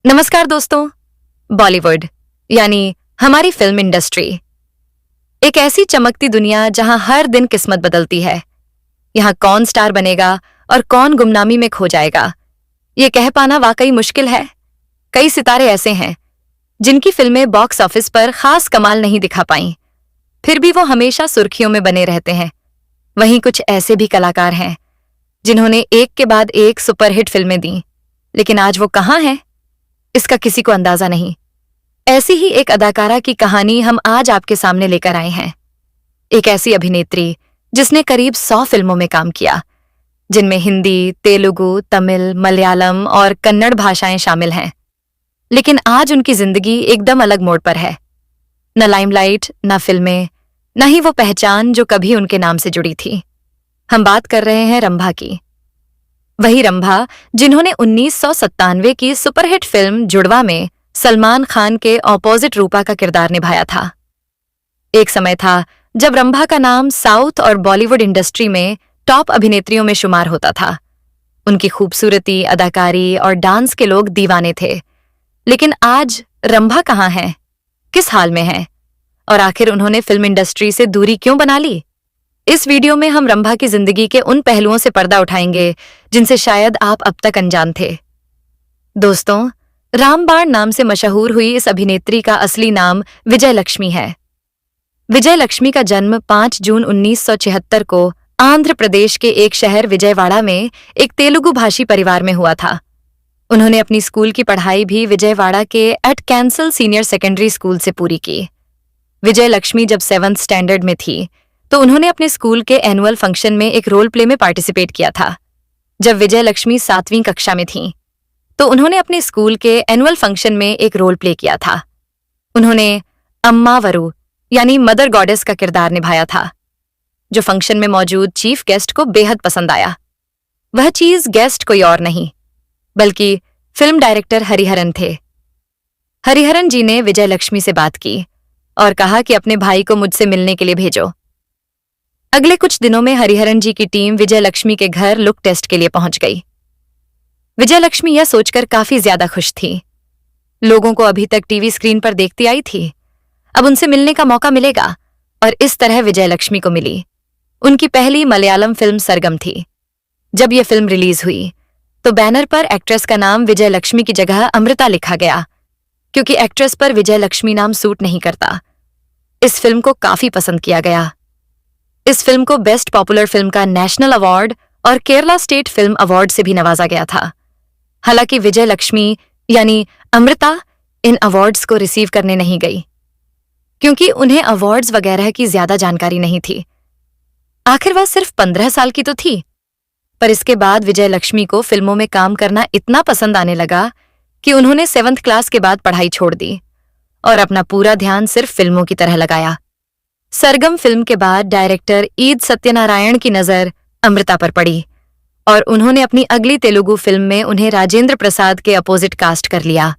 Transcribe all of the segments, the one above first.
नमस्कार दोस्तों। बॉलीवुड यानी हमारी फिल्म इंडस्ट्री एक ऐसी चमकती दुनिया जहां हर दिन किस्मत बदलती है। यहां कौन स्टार बनेगा और कौन गुमनामी में खो जाएगा, ये कह पाना वाकई मुश्किल है। कई सितारे ऐसे हैं जिनकी फिल्में बॉक्स ऑफिस पर खास कमाल नहीं दिखा पाईं, फिर भी वो हमेशा सुर्खियों में बने रहते हैं। वहीं कुछ ऐसे भी कलाकार हैं जिन्होंने एक के बाद एक सुपरहिट फिल्में दी, लेकिन आज वो कहां हैं इसका किसी को अंदाजा नहीं। ऐसी ही एक अदाकारा की कहानी हम आज आपके सामने लेकर आए हैं। एक ऐसी अभिनेत्री जिसने करीब 100 फिल्मों में काम किया, जिनमें हिंदी, तेलुगु, तमिल, मलयालम और कन्नड़ भाषाएं शामिल हैं। लेकिन आज उनकी जिंदगी एकदम अलग मोड़ पर है। न लाइमलाइट, न फिल्में, न ही वो पहचान जो कभी उनके नाम से जुड़ी थी। हम बात कर रहे हैं रंभा की। वही रंभा जिन्होंने 1997 की सुपरहिट फिल्म जुड़वा में सलमान खान के ऑपोजिट रूपा का किरदार निभाया था। एक समय था जब रंभा का नाम साउथ और बॉलीवुड इंडस्ट्री में टॉप अभिनेत्रियों में शुमार होता था। उनकी खूबसूरती, अदाकारी और डांस के लोग दीवाने थे। लेकिन आज रंभा कहाँ हैं, किस हाल में हैं, और आखिर उन्होंने फिल्म इंडस्ट्री से दूरी क्यों बना ली? इस वीडियो में हम रंभा की जिंदगी के उन पहलुओं से पर्दा उठाएंगे जिनसे शायद आप अब तक अनजान थे। दोस्तों, रामबाण नाम से मशहूर हुई इस अभिनेत्री का असली नाम विजय लक्ष्मी है। विजय लक्ष्मी का जन्म 5 जून 1976 को आंध्र प्रदेश के एक शहर विजयवाड़ा में एक तेलुगु भाषी परिवार में हुआ था। उन्होंने अपनी स्कूल की पढ़ाई भी विजयवाड़ा के एट कैंसल सीनियर सेकेंडरी स्कूल से पूरी की। विजय लक्ष्मी जब 7th स्टैंडर्ड में थी तो उन्होंने अपने स्कूल के एनुअल फंक्शन में एक रोल प्ले में पार्टिसिपेट किया था। जब विजय लक्ष्मी 7वीं कक्षा में थीं, तो उन्होंने अपने स्कूल के एनुअल फंक्शन में एक रोल प्ले किया था। उन्होंने अम्मावरू यानी मदर गॉडेस का किरदार निभाया था, जो फंक्शन में मौजूद चीफ गेस्ट को बेहद पसंद आया। वह चीज गेस्ट कोई और नहीं बल्कि फिल्म डायरेक्टर हरिहरन थे। हरिहरन जी ने विजय लक्ष्मी से बात की और कहा कि अपने भाई को मुझसे मिलने के लिए भेजो। अगले कुछ दिनों में हरिहरन जी की टीम विजय लक्ष्मी के घर लुक टेस्ट के लिए पहुंच गई। विजय लक्ष्मी यह सोचकर काफी ज्यादा खुश थी। लोगों को अभी तक टीवी स्क्रीन पर देखती आई थी, अब उनसे मिलने का मौका मिलेगा, और इस तरह विजय लक्ष्मी को मिली। उनकी पहली मलयालम फिल्म सरगम थी। जब यह फिल्म रिलीज हुई तो बैनर पर एक्ट्रेस का नाम विजय लक्ष्मी की जगह अमृता लिखा गया, क्योंकि एक्ट्रेस पर विजय लक्ष्मी नाम सूट नहीं करता। इस फिल्म को काफी पसंद किया गया। इस फिल्म को बेस्ट पॉपुलर फिल्म का नेशनल अवार्ड और केरला स्टेट फिल्म अवार्ड से भी नवाजा गया था। हालांकि विजय लक्ष्मी यानी अमृता इन अवार्ड्स को रिसीव करने नहीं गई, क्योंकि उन्हें अवार्ड्स वगैरह की ज्यादा जानकारी नहीं थी। आखिर वह सिर्फ 15 साल की तो थी। पर इसके बाद विजय लक्ष्मी को फिल्मों में काम करना इतना पसंद आने लगा कि उन्होंने 7th क्लास के बाद पढ़ाई छोड़ दी और अपना पूरा ध्यान सिर्फ फिल्मों की तरह लगाया। सरगम फिल्म के बाद डायरेक्टर ईद सत्यनारायण की नजर अमृता पर पड़ी और उन्होंने अपनी अगली तेलुगु फिल्म में उन्हें राजेंद्र प्रसाद के अपोजिट कास्ट कर लिया।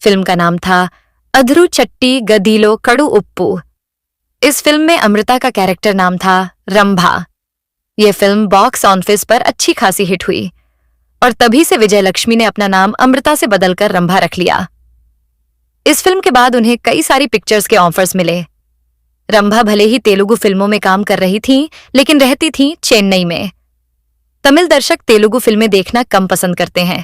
फिल्म का नाम था अधरू चट्टी गदीलो कड़ू उप्पू। इस फिल्म में अमृता का कैरेक्टर नाम था रंभा। यह फिल्म बॉक्स ऑफिस पर अच्छी खासी हिट हुई और तभी से विजय लक्ष्मी ने अपना नाम अमृता से बदलकर रंभा रख लिया। इस फिल्म के बाद उन्हें कई सारी पिक्चर्स के ऑफर्स मिले। रंभा भले ही तेलुगु फिल्मों में काम कर रही थीं, लेकिन रहती थीं चेन्नई में। तमिल दर्शक तेलुगु फिल्में देखना कम पसंद करते हैं।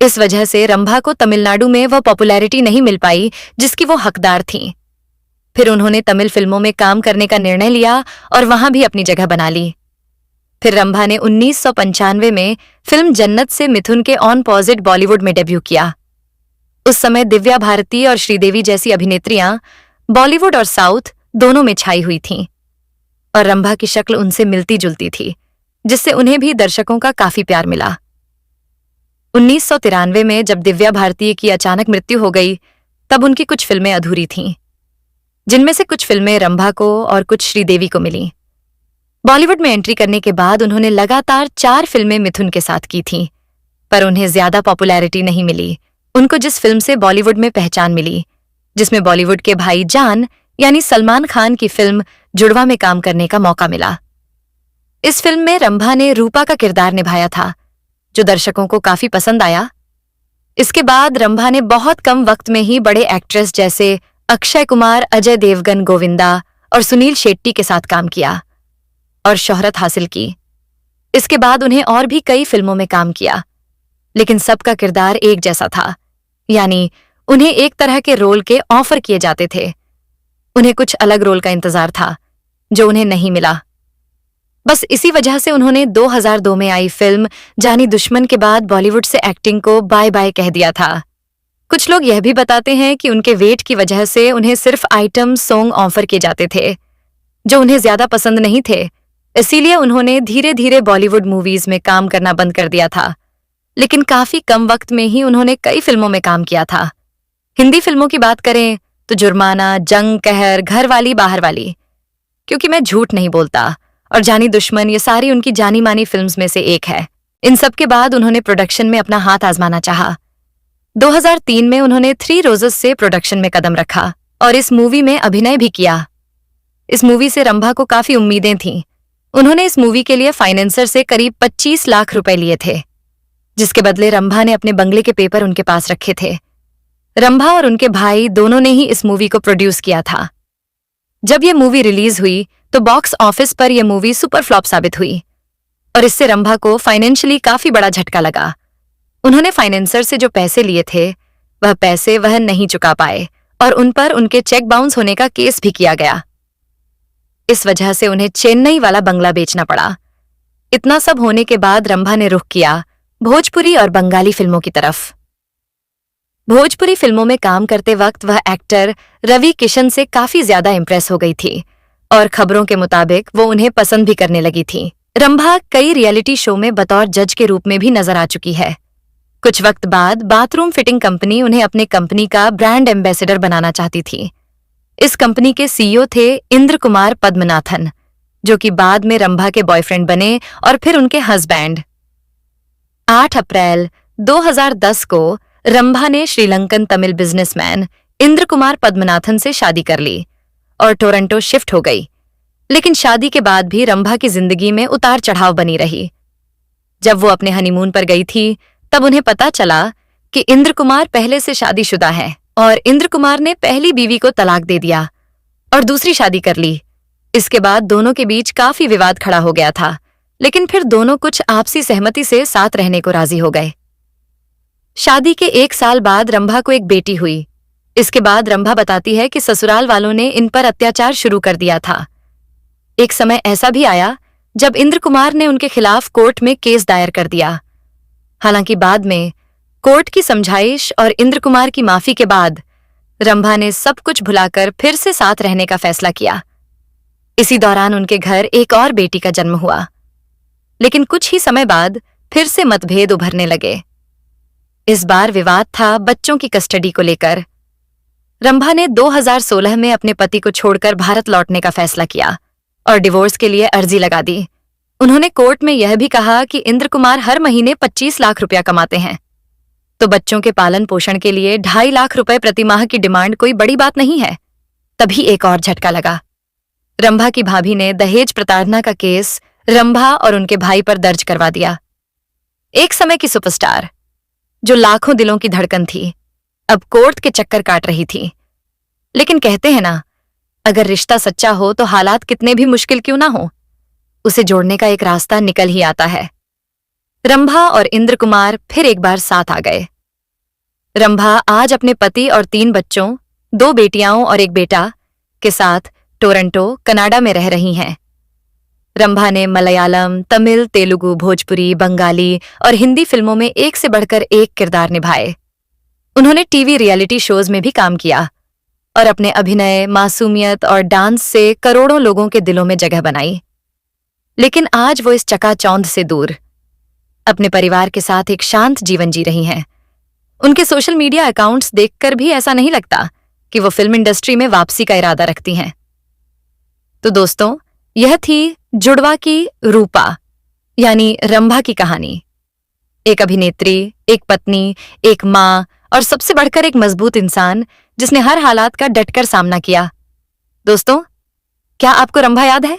इस वजह से रंभा को तमिलनाडु में वह पॉपुलैरिटी नहीं मिल पाई जिसकी वो हकदार थीं। फिर उन्होंने तमिल फिल्मों में काम करने का निर्णय लिया और वहां भी अपनी जगह बना ली। फिर रंभा ने 1995 में फिल्म जन्नत से मिथुन के ऑन पॉजिट बॉलीवुड में डेब्यू किया। उस समय दिव्या भारती और श्रीदेवी जैसी अभिनेत्रियां बॉलीवुड और साउथ दोनों में छाई हुई थीं, और रंभा की शक्ल उनसे मिलती जुलती थी, जिससे उन्हें भी दर्शकों का काफी प्यार मिला। 1993 में जब दिव्या भारती की अचानक मृत्यु हो गई, तब उनकी कुछ फिल्में अधूरी थीं, जिनमें से कुछ फिल्में रंभा को और कुछ श्रीदेवी को मिलीं। बॉलीवुड में एंट्री करने के बाद उन्होंने लगातार 4 फिल्में मिथुन के साथ की थीं, पर उन्हें ज्यादा पॉपुलैरिटी नहीं मिली। उनको जिस फिल्म से बॉलीवुड में पहचान मिली, जिसमें बॉलीवुड के भाई जान यानी सलमान खान की फिल्म जुड़वा में काम करने का मौका मिला। इस फिल्म में रंभा ने रूपा का किरदार निभाया था, जो दर्शकों को काफी पसंद आया। इसके बाद रंभा ने बहुत कम वक्त में ही बड़े एक्ट्रेस जैसे अक्षय कुमार, अजय देवगन, गोविंदा और सुनील शेट्टी के साथ काम किया और शोहरत हासिल की। इसके बाद उन्हें और भी कई फिल्मों में काम किया, लेकिन सबका किरदार एक जैसा था, यानी उन्हें एक तरह के रोल के ऑफर किए जाते थे। उन्हें कुछ अलग रोल का इंतजार था जो उन्हें नहीं मिला। बस इसी वजह से उन्होंने 2002 में आई फिल्म जानी दुश्मन के बाद बॉलीवुड से एक्टिंग को बाय बाय कह दिया था। कुछ लोग यह भी बताते हैं कि उनके वेट की वजह से उन्हें सिर्फ आइटम सॉन्ग ऑफर किए जाते थे जो उन्हें ज्यादा पसंद नहीं थे, इसीलिए उन्होंने धीरे धीरे बॉलीवुड मूवीज में काम करना बंद कर दिया था। लेकिन काफी कम वक्त में ही उन्होंने कई फिल्मों में काम किया था। हिंदी फिल्मों की बात करें तो जुर्माना, जंग, कहर, घरवाली, बाहरवाली, क्योंकि मैं झूठ नहीं बोलता, और जानी दुश्मन, ये सारी उनकी जानी मानी फिल्म्स में से एक है। इन सब के बाद उन्होंने प्रोडक्शन में अपना हाथ आजमाना चाहा। 2003 में उन्होंने 3 रोजेस से प्रोडक्शन में कदम रखा और इस मूवी में अभिनय भी किया। इस मूवी से रंभा को काफी उम्मीदें थीं। उन्होंने इस मूवी के लिए फाइनेंसर से करीब 25 लाख रुपए लिए थे, जिसके बदले रंभा ने अपने बंगले के पेपर उनके पास रखे थे। रंभा और उनके भाई दोनों ने ही इस मूवी को प्रोड्यूस किया था। जब यह मूवी रिलीज हुई तो बॉक्स ऑफिस पर यह मूवी सुपर फ्लॉप साबित हुई और इससे रंभा को फाइनेंशियली काफी बड़ा झटका लगा। उन्होंने फाइनेंसर से जो पैसे लिए थे वह पैसे वह नहीं चुका पाए और उन पर उनके चेक बाउंस होने का केस भी किया गया। इस वजह से उन्हें चेन्नई वाला बंगला बेचना पड़ा। इतना सब होने के बाद रंभा ने रुख किया भोजपुरी और बंगाली फिल्मों की तरफ। भोजपुरी फिल्मों में काम करते वक्त वह एक्टर रवि किशन से काफी ज्यादा इंप्रेस हो गई थी और खबरों के मुताबिक वो उन्हें पसंद भी करने लगी थी। रंभा कई रियलिटी शो में बतौर जज के रूप में भी नजर आ चुकी है। कुछ वक्त बाद बाथरूम फिटिंग कंपनी उन्हें अपने कंपनी का ब्रांड एम्बेसडर बनाना चाहती थी। इस कंपनी के सीईओ थे इंद्र कुमार पद्मनाथन, जो कि बाद में रंभा के बॉयफ्रेंड बने और फिर उनके हस्बैंड। 8 अप्रैल 2010 को रंभा ने श्रीलंकन तमिल बिजनेसमैन इंद्र कुमार पद्मनाथन से शादी कर ली और टोरंटो शिफ्ट हो गई। लेकिन शादी के बाद भी रंभा की जिंदगी में उतार चढ़ाव बनी रही। जब वो अपने हनीमून पर गई थी तब उन्हें पता चला कि इंद्र कुमार पहले से शादीशुदा है और इंद्र कुमार ने पहली बीवी को तलाक दे दिया और दूसरी शादी कर ली। इसके बाद दोनों के बीच काफी विवाद खड़ा हो गया था, लेकिन फिर दोनों कुछ आपसी सहमति से साथ रहने को राजी हो गए। शादी के 1 साल बाद रंभा को एक बेटी हुई। इसके बाद रंभा बताती है कि ससुराल वालों ने इन पर अत्याचार शुरू कर दिया था। एक समय ऐसा भी आया जब इंद्र कुमार ने उनके खिलाफ कोर्ट में केस दायर कर दिया। हालांकि बाद में कोर्ट की समझाइश और इंद्र कुमार की माफी के बाद रंभा ने सब कुछ भुलाकर फिर से साथ रहने का फैसला किया। इसी दौरान उनके घर एक और बेटी का जन्म हुआ, लेकिन कुछ ही समय बाद फिर से मतभेद उभरने लगे। इस बार विवाद था बच्चों की कस्टडी को लेकर। रंभा ने 2016 में अपने पति को छोड़कर भारत लौटने का फैसला किया और डिवोर्स के लिए अर्जी लगा दी। उन्होंने कोर्ट में यह भी कहा कि इंद्र कुमार हर महीने 25 लाख रुपया कमाते हैं, तो बच्चों के पालन पोषण के लिए 2.5 लाख रुपए प्रति माह की डिमांड कोई बड़ी बात नहीं है। तभी एक और झटका लगा। रंभा की भाभी ने दहेज प्रताड़ना का केस रंभा और उनके भाई पर दर्ज करवा दिया। एक समय की सुपरस्टार जो लाखों दिलों की धड़कन थी, अब कोर्ट के चक्कर काट रही थी। लेकिन कहते हैं ना, अगर रिश्ता सच्चा हो तो हालात कितने भी मुश्किल क्यों ना हो, उसे जोड़ने का एक रास्ता निकल ही आता है। रंभा और इंद्र कुमार फिर एक बार साथ आ गए। रंभा आज अपने पति और 3 बच्चों, 2 बेटियां और 1 बेटा के साथ टोरंटो, कनाडा में रह रही हैं। रंभा ने मलयालम, तमिल, तेलुगु, भोजपुरी, बंगाली और हिंदी फिल्मों में एक से बढ़कर एक किरदार निभाए। उन्होंने टीवी रियलिटी शोज में भी काम किया और अपने अभिनय, मासूमियत और डांस से करोड़ों लोगों के दिलों में जगह बनाई। लेकिन आज वो इस चकाचौंध से दूर अपने परिवार के साथ एक शांत जीवन जी रही हैं। उनके सोशल मीडिया अकाउंट्स देखकर भी ऐसा नहीं लगता कि वो फिल्म इंडस्ट्री में वापसी का इरादा रखती हैं। तो दोस्तों, यह थी जुड़वा की रूपा यानी रंभा की कहानी। एक अभिनेत्री, एक पत्नी, एक मां और सबसे बढ़कर एक मजबूत इंसान जिसने हर हालात का डटकर सामना किया। दोस्तों, क्या आपको रंभा याद है?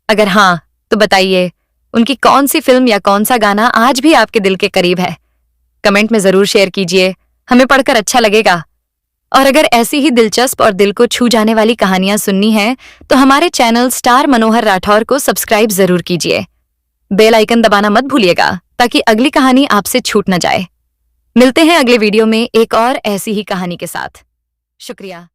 अगर हां तो बताइए उनकी कौन सी फिल्म या कौन सा गाना आज भी आपके दिल के करीब है। कमेंट में जरूर शेयर कीजिए, हमें पढ़कर अच्छा लगेगा। और अगर ऐसी ही दिलचस्प और दिल को छू जाने वाली कहानियां सुननी है तो हमारे चैनल स्टार मनोहर राठौर को सब्सक्राइब जरूर कीजिए। बेल आइकन दबाना मत भूलिएगा ताकि अगली कहानी आपसे छूट न जाए। मिलते हैं अगले वीडियो में एक और ऐसी ही कहानी के साथ। शुक्रिया।